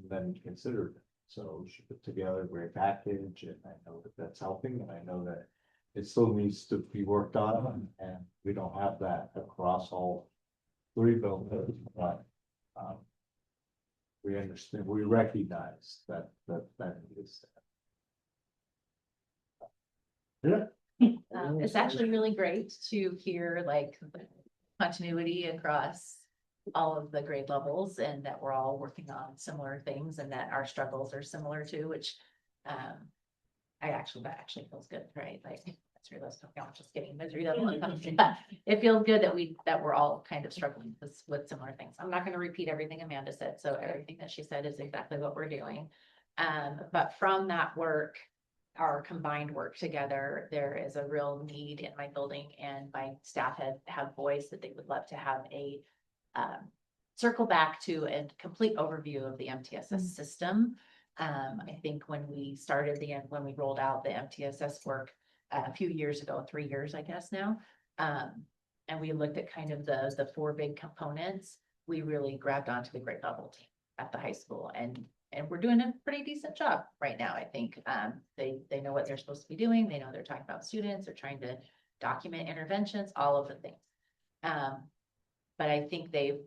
been considered. So she put together a great package, and I know that that's helping, and I know that it still needs to be worked on, and we don't have that across all 3 buildings, but we understand, we recognize that is. It's actually really great to hear like continuity across all of the grade levels and that we're all working on similar things and that our struggles are similar to, which that actually feels good, right? Like that's realistic, not just getting misery doesn't want to come to, but it feels good that we're all kind of struggling with similar things. I'm not going to repeat everything Amanda said, so everything that she said is exactly what we're doing. But from that work, our combined work together, there is a real need in my building and my staff have voiced that they would love to have a circle back to a complete overview of the MTSS system. I think when we when we rolled out the MTSS work a few years ago, 3 years, I guess now, and we looked at kind of the 4 big components, we really grabbed onto the grade level team at the high school and we're doing a pretty decent job right now. I think they know what they're supposed to be doing. They know they're talking about students. They're trying to document interventions, all of the things. But I think they've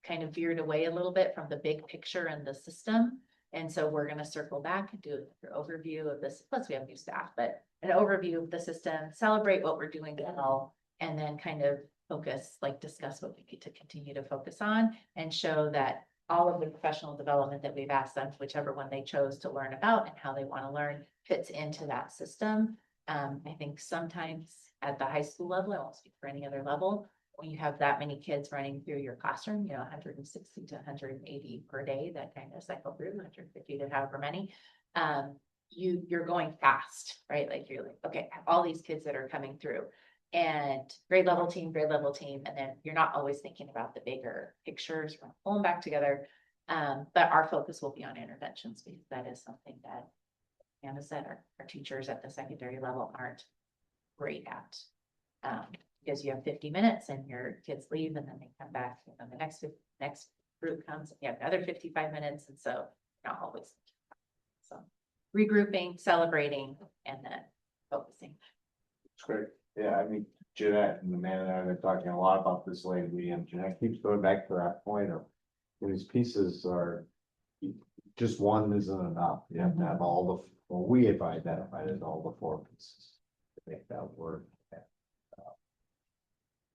kind of veered away a little bit from the big picture and the system. And so we're going to circle back and do an overview of this. Plus we have new staff, but an overview of the system, celebrate what we're doing well, and then kind of discuss what we need to continue to focus on and show that all of the professional development that we've asked them, whichever one they chose to learn about and how they want to learn, fits into that system. I think sometimes at the high school level, I won't speak for any other level, when you have that many kids running through your classroom, 160 to 180 per day, that kind of cycle through, 150 to however many, you're going fast, right? Like you're like, okay, I have all these kids that are coming through. And grade level team, and then you're not always thinking about the bigger pictures, we're pulling back together. But our focus will be on interventions because that is something that Anna said our teachers at the secondary level aren't great at. Because you have 50 minutes and your kids leave and then they come back and the next group comes and you have another 55 minutes. And so not always. So regrouping, celebrating, and then focusing. That's great. Yeah, I mean, Jeanette and Amanda and I have been talking a lot about this lately, and Jeanette keeps going back to that point of these pieces are just one isn't enough. You have to have we have identified as all the 4 pieces to make that work.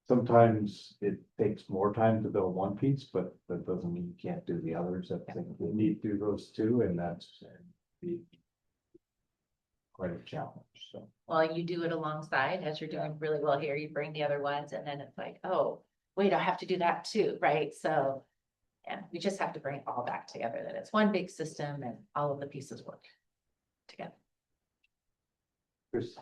Sometimes it takes more time to build one piece, but that doesn't mean you can't do the others. I think we need to do those too, and that's quite a challenge. So. Well, you do it alongside as you're doing really well here, you bring the other ones and then it's like, oh, wait, I have to do that too, right? So yeah, we just have to bring it all back together, that it's one big system and all of the pieces work together. Chris.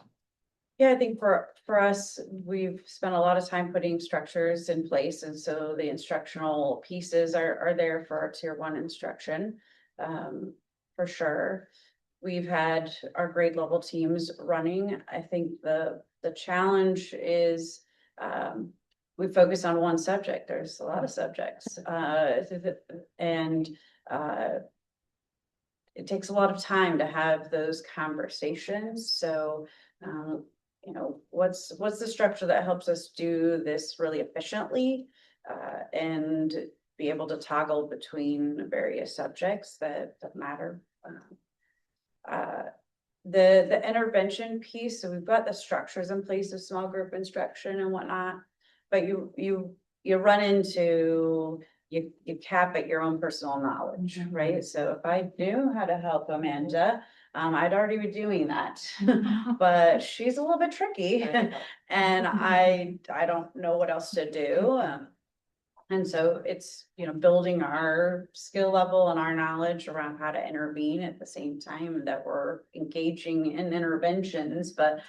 Yeah, I think for us, we've spent a lot of time putting structures in place, and so the instructional pieces are there for our tier 1 instruction, for sure. We've had our grade level teams running. I think the challenge is we focus on one subject. There's a lot of subjects, and it takes a lot of time to have those conversations. So. What's the structure that helps us do this really efficiently and be able to toggle between various subjects that matter. The intervention piece, so we've got the structures in place of small group instruction and whatnot, but you run into you cap at your own personal knowledge, right? So if I knew how to help Amanda, I'd already be doing that, but she's a little bit tricky and I don't know what else to do. And so it's, building our skill level and our knowledge around how to intervene at the same time that we're engaging in interventions, but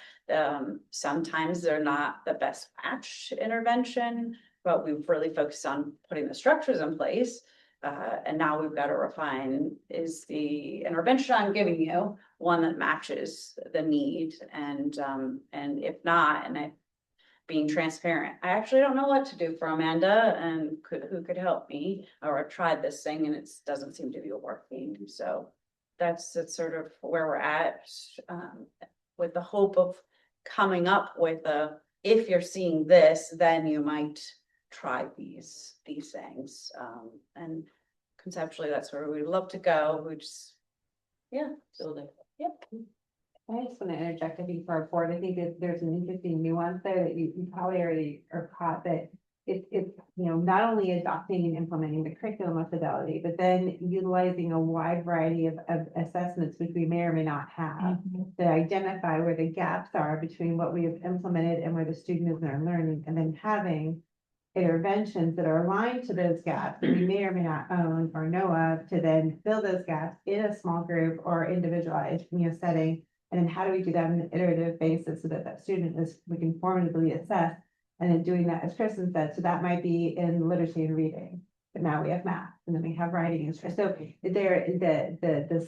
sometimes they're not the best match intervention, but we've really focused on putting the structures in place. And now we've got to refine, is the intervention I'm giving you one that matches the need? And if not, being transparent, I actually don't know what to do for Amanda and who could help me, or I've tried this thing and it doesn't seem to be working. So that's sort of where we're at, with the hope of coming up with if you're seeing this, then you might try these things, and conceptually that's where we'd love to go. We just building. Yep. I just want to interject, I think for our board, I think that there's an interesting nuance there that you probably already are caught that it's, not only adopting and implementing the curriculum methodology, but then utilizing a wide variety of assessments, which we may or may not have, to identify where the gaps are between what we have implemented and where the student is learning, and then having interventions that are aligned to those gaps that we may or may not own or know of, to then fill those gaps in a small group or individualized, setting. And then how do we do that on an iterative basis so that that student we can formatively assess, and then doing that, as Kristen said, so that might be in literacy and reading. But now we have math, and then we have writing and so the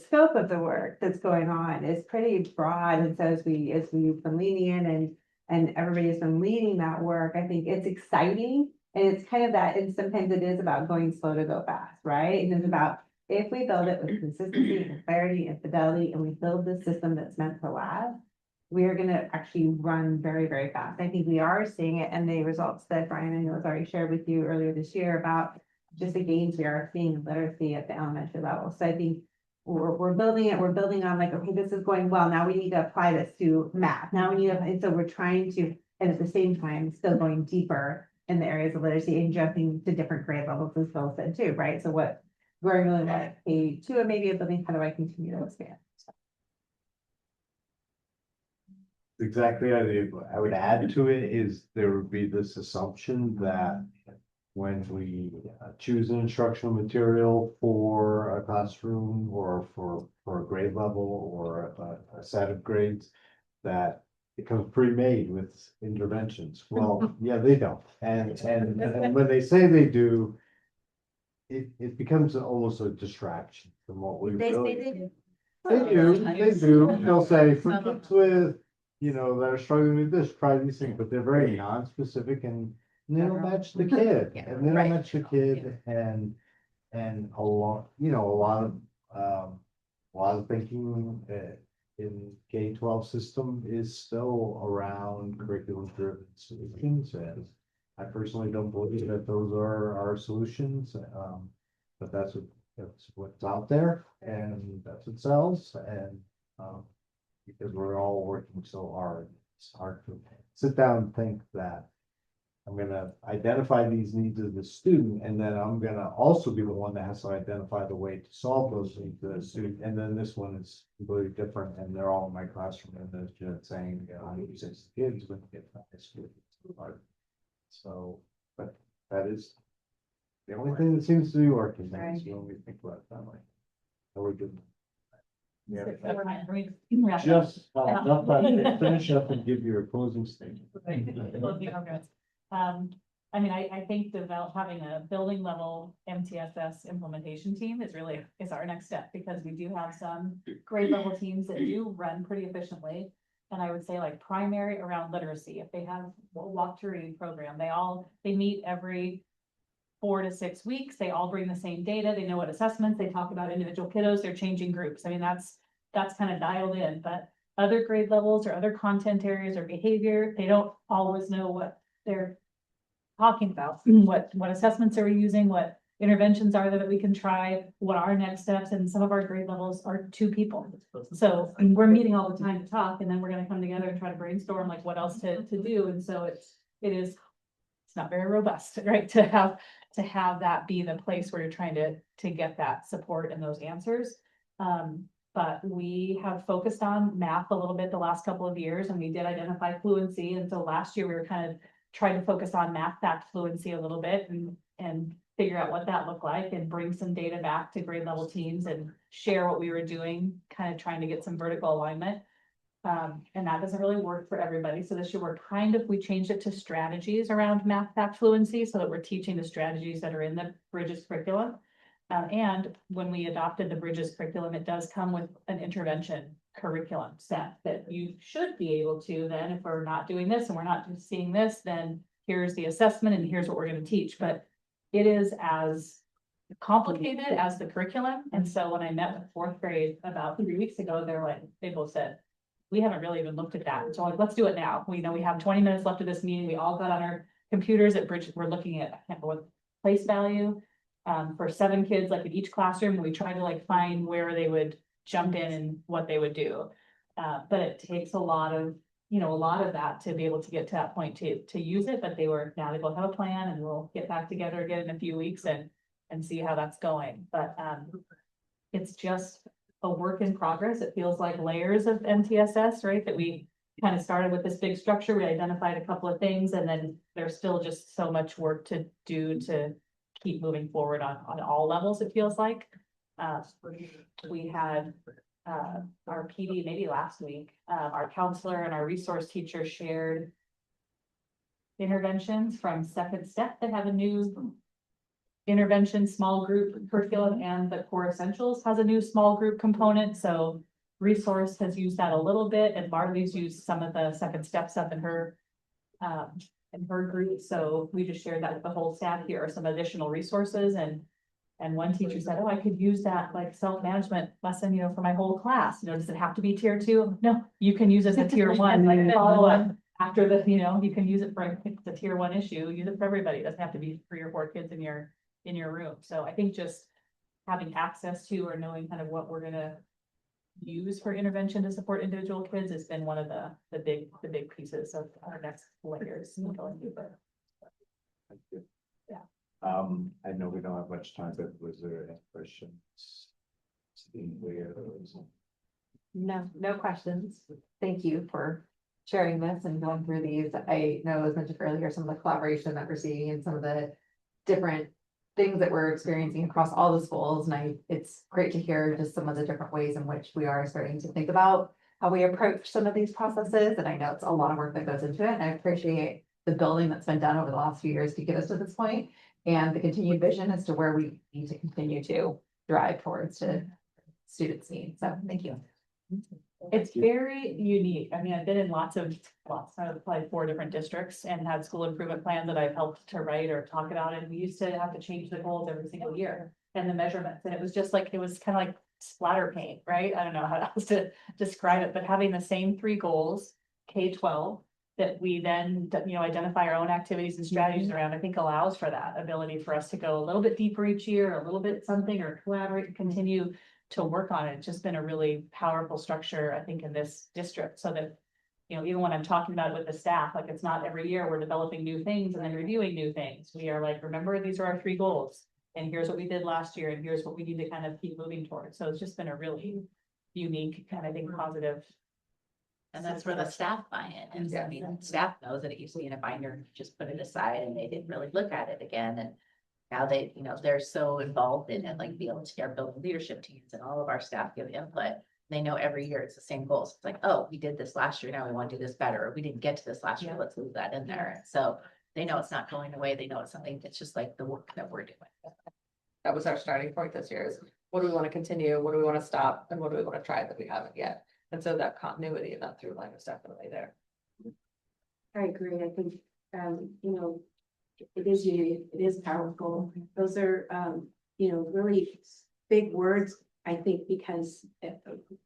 scope of the work that's going on is pretty broad. And so as we've been leaning in and everybody's been leading that work, I think it's exciting. And it's kind of that, and sometimes it is about going slow to go fast, right? And it's about, if we build it with consistency and clarity and fidelity, and we build the system that's meant to last, we are gonna actually run very, very fast. I think we are seeing it, and the results that Brian, I know, has already shared with you earlier this year about just the gains we are seeing in literacy at the elementary level. So I think we're building it, we're building on like, okay, this is going well, now we need to apply this to math. Now we need to, and so we're trying to, and at the same time, still going deeper in the areas of literacy and jumping to different grade levels, as Phil said too, right? So what we're really like K2 and maybe a building, how do I continue to expand? Exactly, I would add to it is there would be this assumption that when we choose an instructional material for a classroom or for a grade level or a set of grades, that it comes pre-made with interventions. Well, yeah, they don't. And when they say they do, it becomes almost a distraction from what we really. They do. They'll say, for kids with, that are struggling with this, try these things, but they're very non-specific and they don't match the kid. Yeah, And they don't right. match the kid and a lot, a lot of thinking in K-12 system is still around curriculum driven solutions. And I personally don't believe that those are our solutions. But that's what's out there, and that's what sells, and because we're all working so hard, it's hard to sit down and think that I'm gonna identify these needs of the student, and then I'm gonna also be the one that has to identify the way to solve those needs of the student, and then this one is completely different, and they're all in my classroom, and they're just saying, I need 6 kids when you get to high school. It's too hard. So, but that is the only thing that seems to be working, is when we think about it that way. So we're good. Yeah. Just, finish up and give your closing statement. I think having a building level MTSS implementation team is our next step, because we do have some grade level teams that do run pretty efficiently. And I would say like primary around literacy, if they have a walk to read program, they meet every 4 to 6 weeks. They all bring the same data. They know what assessments, they talk about individual kiddos, they're changing groups. That's kind of dialed in, but other grade levels or other content areas or behavior, they don't always know what they're talking about, what assessments are we using, what interventions are there that we can try, what are next steps, and some of our grade levels are 2 people. So we're meeting all the time to talk, and then we're gonna come together and try to brainstorm like what else to do. And so it's not very robust, right? To have that be the place where you're trying to get that support and those answers. But we have focused on math a little bit the last couple of years, and we did identify fluency. And so last year we were kind of trying to focus on math fact fluency a little bit and figure out what that looked like and bring some data back to grade level teams and share what we were doing, kind of trying to get some vertical alignment. And that doesn't really work for everybody. So this year we changed it to strategies around math fact fluency, so that we're teaching the strategies that are in the Bridges curriculum. And when we adopted the Bridges curriculum, it does come with an intervention curriculum set that you should be able to then, if we're not doing this and we're not just seeing this, then here's the assessment and here's what we're going to teach. But it is as complicated as the curriculum. And so when I met with 4th grade about 3 weeks ago, they both said, we haven't really even looked at that. So like, let's do it now. We know we have 20 minutes left of this meeting. We all got on our computers at Bridges. We're looking at, I can't remember what place value for 7 kids, like in each classroom. And we tried to like find where they would jump in and what they would do. But it takes a lot of, a lot of that to be able to get to that point to use it, but now they both have a plan and we'll get back together again in a few weeks and see how that's going, but, it's just a work in progress. It feels like layers of MTSS, right? That we kind of started with this big structure. We identified a couple of things and then there's still just so much work to do to keep moving forward on all levels, it feels like. We had our PD maybe last week, our counselor and our resource teacher shared interventions from Second Step that have a new intervention small group curriculum, and the Core Essentials has a new small group component. So resource has used that a little bit, and Marley's used some of the Second Step stuff in her group. So we just shared that with the whole staff. Here are some additional resources, and one teacher said, oh, I could use that like self-management lesson, for my whole class. Does it have to be tier 2? No, you can use it as a tier 1, like follow up after the, you can use it for the tier 1 issue, use it for everybody. It doesn't have to be 3 or 4 kids in your room. So I think just having access to or knowing kind of what we're gonna use for intervention to support individual kids has been one of the big pieces of our next layers going deeper. Thank you. Yeah. I know we don't have much time, but was there any questions? No questions. Thank you for sharing this and going through these. I know as mentioned earlier, some of the collaboration that we're seeing and some of the different things that we're experiencing across all the schools. And it's great to hear just some of the different ways in which we are starting to think about how we approach some of these processes. And I know it's a lot of work that goes into it. And I appreciate the building that's been done over the last few years to get us to this point and the continued vision as to where we need to continue to drive towards to students' needs. So thank you. It's very unique. I mean, I've been in I've applied 4 different districts and had school improvement plans that I've helped to write or talk about. And we used to have to change the goals every single year and the measurements. And it was just like, it was kind of like splatter paint, right? I don't know how else to describe it, but having the same 3 goals, K-12, that we then, identify our own activities and strategies around, I think allows for that ability for us to go a little bit deeper each year, a little bit something, or collaborate and continue to work on it. It's just been a really powerful structure, I think, in this district, so that, even when I'm talking about it with the staff, like it's not every year we're developing new things and then reviewing new things. We are like, remember, these are our 3 goals and here's what we did last year and here's what we need to kind of keep moving towards. So it's just been a really unique kind of, I think, positive. And that's where the staff buy-in is. I mean, staff knows that it used to be in a binder, just put it aside and they didn't really look at it again. And now they, they're so involved in it, like BLT, building leadership teams, and all of our staff give input. They know every year it's the same goals. It's like, oh, we did this last year, now we want to do this better. Or we didn't get to this last year, let's leave that in there. So they know it's not going away. They know it's something that's just like the work that we're doing. That was our starting point this year, is what do we want to continue? What do we want to stop? And what do we want to try that we haven't yet? And so that continuity and that through line is definitely there. I agree. I think, it is unique, it is powerful. Those are, really big words, I think, because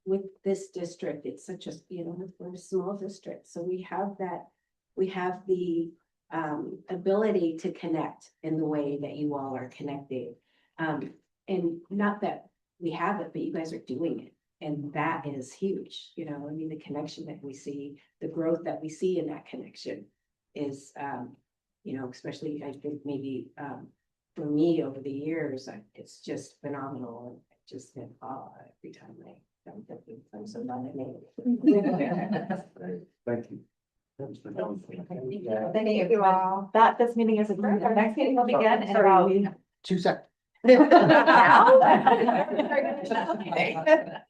with this district, it's such a, we're a small district. So we have the ability to connect in the way that you all are connecting. And not that we have it, but you guys are doing it. And that is huge, the connection that we see, the growth that we see in that connection is, especially I think maybe for me over the years, it's just phenomenal. And I just get awe every time I'm so glad I made it. Thank you. Thank you all. This meeting is adjourned. Our next meeting will begin in about 2 seconds. now.